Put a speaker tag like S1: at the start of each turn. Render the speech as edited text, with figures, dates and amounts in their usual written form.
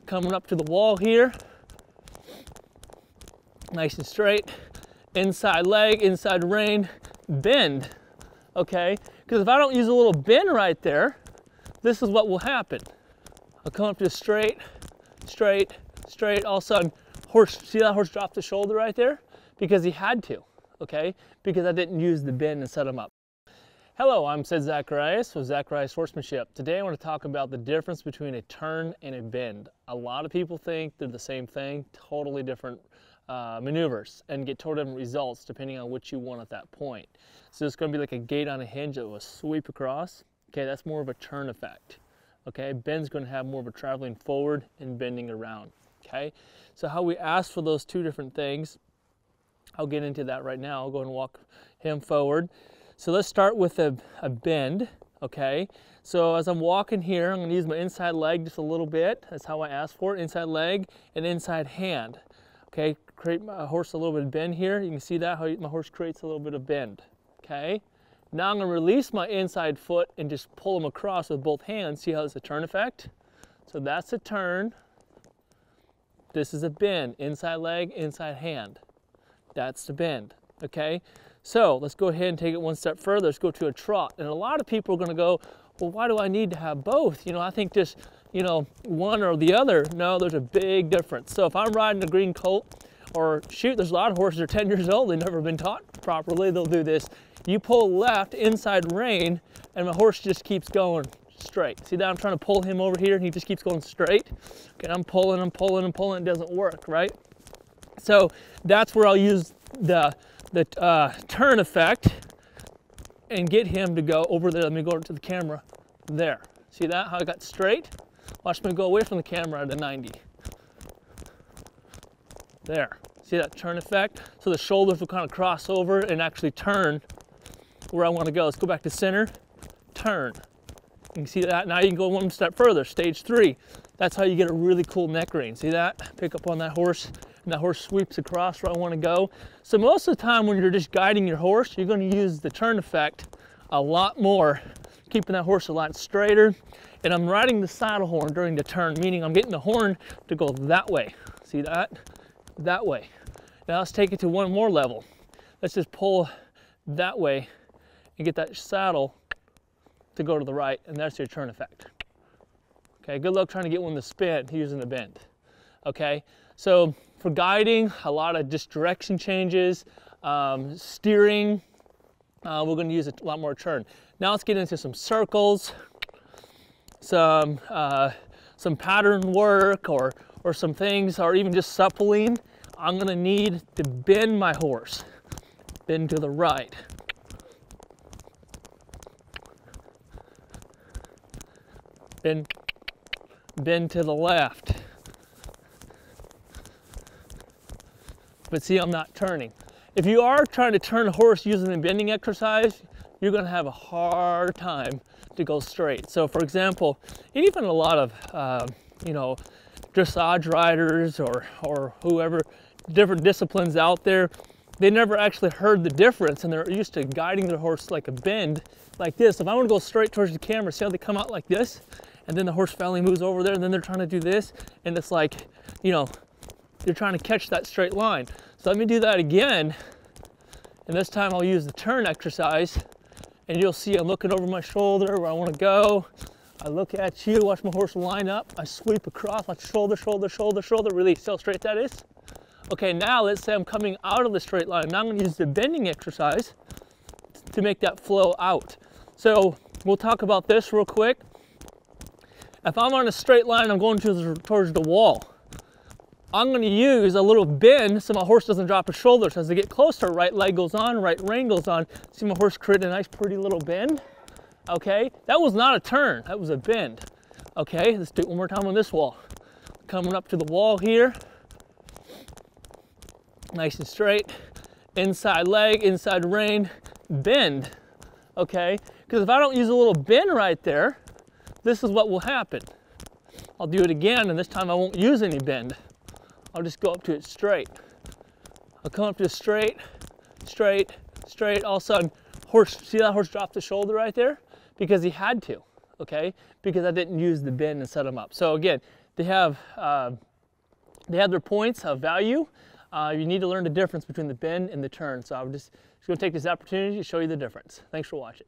S1: Coming up to the wall here. Nice and straight. Inside leg, inside rein, bend, okay? Because if I don't use a little bend right there, this is what will happen. I'll come up to straight, straight, straight. All of a sudden, horse, see that horse drop the shoulder right there? Because he had to, okay? Because I didn't use the bend and set him up. Hello, I'm Sid Zacharias with Zacharias Horsemanship. Today I want to talk about the difference between a turn and a bend. A lot of people think they're the same thing, totally different maneuvers, and get totally different results depending on what you want at that point. So it's going to be like a gate on a hinge that will sweep across. Okay, that's more of a turn effect. Okay, bend's going to have more of a traveling forward and bending around. Okay, so how we ask for those two different things, I'll get into that right now. I'll go and walk him forward. So let's start with a bend, okay? So as I'm walking here, I'm gonna use my inside leg just a little bit. That's how I ask for it, inside leg and inside hand. Okay, create my horse a little bit of bend here. You can see that, how my horse creates a little bit of bend, okay? Now I'm gonna release my inside foot and just pull him across with both hands. See how it's a turn effect? So that's a turn. This is a bend, inside leg, inside hand. That's the bend, okay? So let's go ahead and take it one step further. Let's go to a trot. And a lot of people are going to go, well, why do I need to have both? You know, I think just, you know, one or the other. No, there's a big difference. So if I'm riding a green colt, or shoot, there's a lot of horses that are 10 years old, they've never been taught properly. They'll do this. You pull left inside rein, and my horse just keeps going straight. See that? I'm trying to pull him over here, and he just keeps going straight. Okay, I'm pulling, it doesn't work, right? So that's where I'll use the turn effect and get him to go over there. Let me go to the camera. There. See that? How I got straight? Watch me go away from the camera at a 90. There. See that turn effect? So the shoulders will kind of cross over and actually turn where I want to go. Let's go back to center. Turn. You can see that. Now you can go one step further. Stage 3. That's how you get a really cool neck rein. See that? Pick up on that horse. And that horse sweeps across where I want to go. So most of the time when you're just guiding your horse, you're going to use the turn effect a lot more, keeping that horse a lot straighter. And I'm riding the saddle horn during the turn, meaning I'm getting the horn to go that way. See that? That way. Now let's take it to one more level. Let's just pull that way and get that saddle to go to the right, and that's your turn effect. Okay, good luck trying to get one to spin using the bend. Okay, so for guiding, a lot of just direction changes, steering, we're going to use a lot more turn. Now let's get into some circles, some pattern work, or some things, or even just suppling. I'm going to need to bend my horse, bend to the right. Bend to the left. But see, I'm not turning. If you are trying to turn a horse using the bending exercise, you're going to have a hard time to go straight. So for example, even a lot of, you know, dressage riders or whoever, different disciplines out there, they never actually heard the difference, and they're used to guiding their horse like a bend like this. If I want to go straight towards the camera, see how they come out like this? And then the horse finally moves over there, and then they're trying to do this, and it's like, you know, you're trying to catch that straight line. So let me do that again, and this time I'll use the turn exercise, and you'll see I'm looking over my shoulder where I want to go. I look at you, watch my horse line up, I sweep across, like shoulder, shoulder, shoulder, shoulder, release. See how straight that is? Okay, now let's say I'm coming out of the straight line. Now I'm going to use the bending exercise to make that flow out. So we'll talk about this real quick. If I'm on a straight line, I'm going towards the wall. I'm going to use a little bend so my horse doesn't drop his shoulders. As they get closer, right leg goes on, right rein goes on. See my horse create a nice pretty little bend? Okay, that was not a turn, that was a bend. Okay, let's do it one more time on this wall. Coming up to the wall here. Nice and straight. Inside leg, inside rein, bend. Okay, because if I don't use a little bend right there, this is what will happen. I'll do it again, and this time I won't use any bend. I'll just go up to it straight. I'll come up to straight, straight, straight. All of a sudden, horse, see that horse drop the shoulder right there? Because he had to, okay? Because I didn't use the bend and set him up. So again, they have their points of value. You need to learn the difference between the bend and the turn. So I'm just going to take this opportunity to show you the difference. Thanks for watching.